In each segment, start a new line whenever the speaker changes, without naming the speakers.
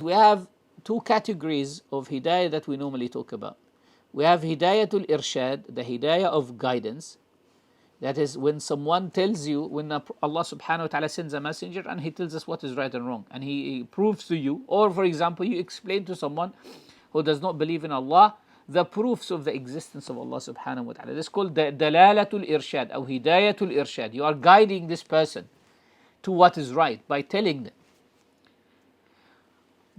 We have two categories of hidayah that we normally talk about. We have Hidayatul Irshād, the hidayah of guidance. That is when someone tells you, when Allah subhanahu wa ta'ala sends a messenger and he tells us what is right and wrong, and he proves to you, or for example, you explain to someone who does not believe in Allah the proofs of the existence of Allah subhanahu wa ta'ala. This is called the Dalalatul Irshād or Hidayatul Irshād. You are guiding this person to what is right by telling them.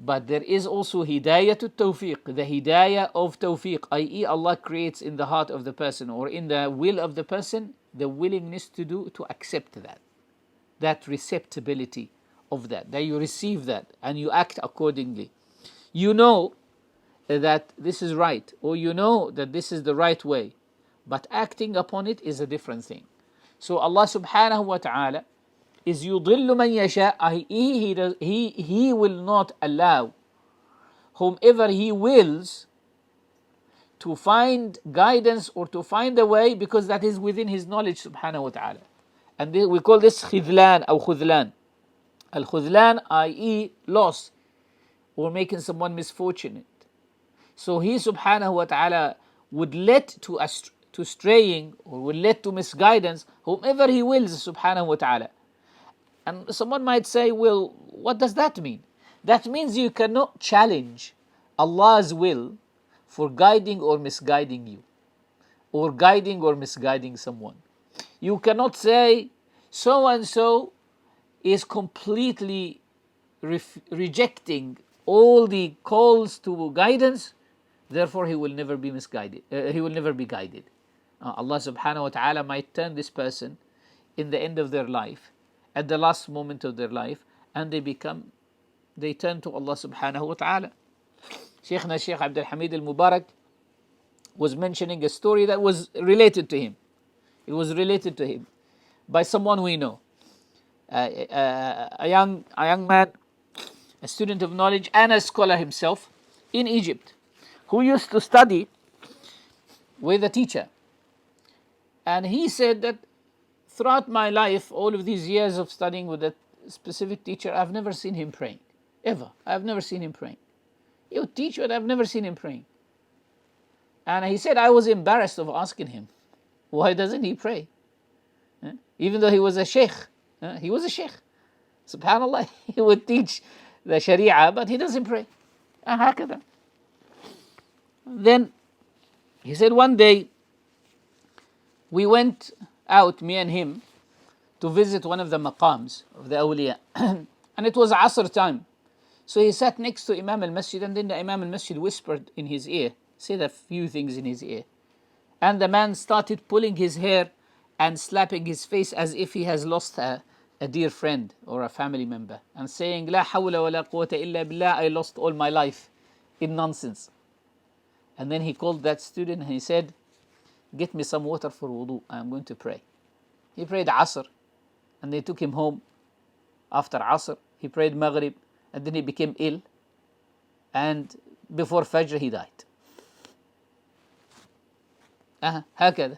But there is also Hidayatul Tawfiq, the hidayah of Tawfiq, i.e. Allah creates in the heart of the person or in the will of the person the willingness to accept that receptibility of that you receive that and you act accordingly. You know that this is right, or you know that this is the right way, but acting upon it is a different thing. So Allah subhanahu wa ta'ala is yudillu man yasha. He will not allow whomever He wills to find guidance or to find a way, because that is within His knowledge subhanahu wa ta'ala. And we call this khidlan or khudlan. Al-khudlan, i.e. loss or making someone misfortunate. So He subhanahu wa ta'ala would let to straying or would let to misguidance whomever He wills subhanahu wa ta'ala. And someone might say, well, what does that mean? That means you cannot challenge Allah's will for guiding or misguiding you, or guiding or misguiding someone. You cannot say, so and so is completely rejecting all the calls to guidance, therefore he will never be misguided. He will never be guided. Allah subhanahu wa ta'ala might turn this person in the end of their life, at the last moment of their life, and they turn to Allah subhanahu wa ta'ala. Shaykh Abdul Hamid al-Mubarak was mentioning a story that was related to him. It was related to him by someone we know. A young man, a student of knowledge and a scholar himself in Egypt, who used to study with a teacher. And he said that throughout my life, all of these years of studying with a specific teacher, I've never seen him praying. Ever. I've never seen him praying. He would teach, but I've never seen him praying. And he said, I was embarrassed of asking him, why doesn't he pray? Even though he was a Shaykh. He was a Shaykh. SubhanAllah, he would teach the Sharia, but he doesn't pray. Then he said, one day we went out, me and him, to visit one of the maqams of the awliya. And it was Asr time. So he sat next to Imam al-Masjid, and then the Imam al-Masjid whispered in his ear, said a few things in his ear. And the man started pulling his hair and slapping his face as if he has lost a dear friend or a family member, and saying, La hawla wa la quwwata illa billah, I lost all my life in nonsense. And then he called that student and he said, get me some water for wudu, I am going to pray. He prayed Asr, and they took him home. After Asr, he prayed Maghrib, and then he became ill, and before Fajr he died. هكذا.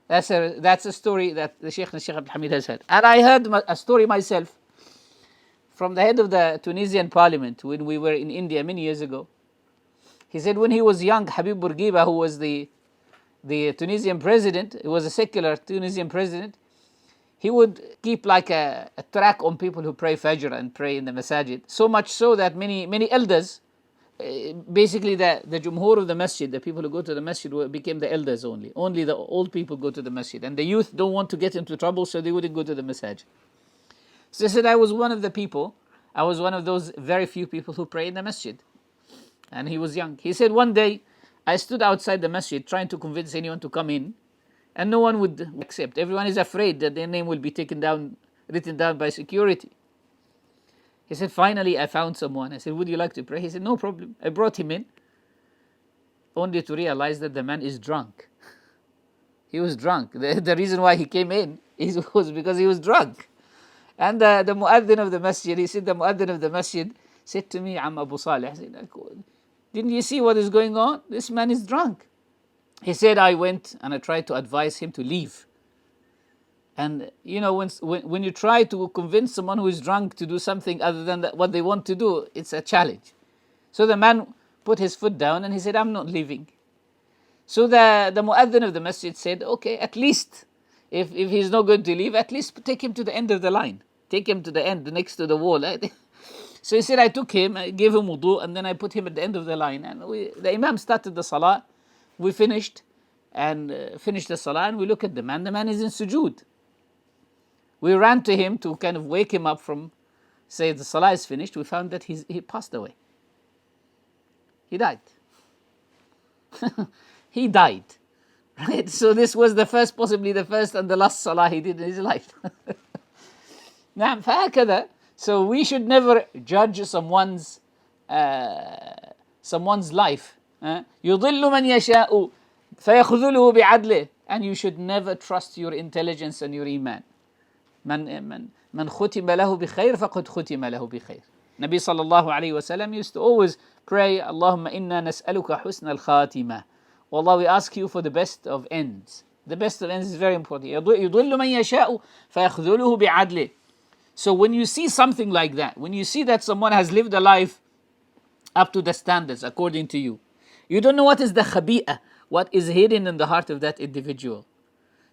That's a story that the Shaykh Abdul Hamid has had. And I heard a story myself from the head of the Tunisian parliament when we were in India many years ago. He said when he was young, Habib Bourguiba, who was the Tunisian president, he was a secular Tunisian president, he would keep like a track on people who pray Fajr and pray in the masajid. So much so that many elders, basically the Jumhur of the masjid, the people who go to the masjid became the elders only. Only the old people go to the masjid. And the youth don't want to get into trouble, so they wouldn't go to the masjid. So he said, I was one of the people, I was one of those very few people who pray in the masjid. And he was young. He said, one day, I stood outside the masjid trying to convince anyone to come in, and no one would accept. Everyone is afraid that their name will be written down by security. He said, finally, I found someone. I said, would you like to pray? He said, no problem. I brought him in, only to realize that the man is drunk. He was drunk. The reason why he came in was because he was drunk. And the muaddin of the masjid, said to me, Abu Saleh, I said, didn't you see what is going on? This man is drunk. He said, I went and I tried to advise him to leave. And you know, when you try to convince someone who is drunk to do something other than what they want to do, it's a challenge. So the man put his foot down and he said, I'm not leaving. So the muaddin of the masjid said, okay, at least if he's not going to leave, at least take him to the end of the line. Take him to the end, next to the wall. So he said, I took him, I gave him wudu, and then I put him at the end of the line. And the imam started the salah. We finished the salah, and we look at the man. The man is in sujood. We ran to him to kind of wake him up from, say, the salah is finished. We found that he passed away. He died. He died. Right? So this was possibly the first and the last salah he did in his life. نعم فهكذا. So we should never judge someone's life. يضل من يشاء فيخذله بعدله. And you should never trust your intelligence and your iman. من ختم له بخير فقد ختم له بخير. Nabi sallallahu alayhi wa sallam used to always pray, Allahumma inna nas'aluka husna al-khatimah. Allah, we ask you for the best of ends. The best of ends is very important. يضل من يشاء فيخذله بعدله. So when you see something like that, when you see that someone has lived a life up to the standards according to you, you don't know what is the khabi'ah, what is hidden in the heart of that individual.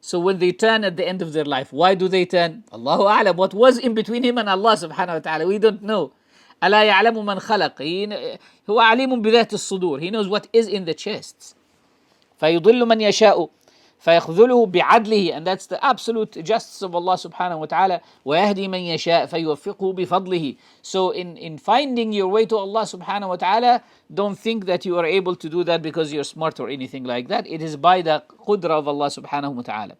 So when they turn at the end of their life, why do they turn? Allahu a'lam. What was in between him and Allah subhanahu wa ta'ala, we don't know. ألا يعلم من خلق. هو عليم بذات الصدور. He knows what is in the chests. فيضل من يشاء فيخذله بعدله. And that's the absolute justice of Allah subhanahu wa ta'ala. ويهدي من يشاء فيوفقه بفضله. So in finding your way to Allah subhanahu wa ta'ala, don't think that you are able to do that because you're smart or anything like that. It is by the qudra of Allah subhanahu wa ta'ala.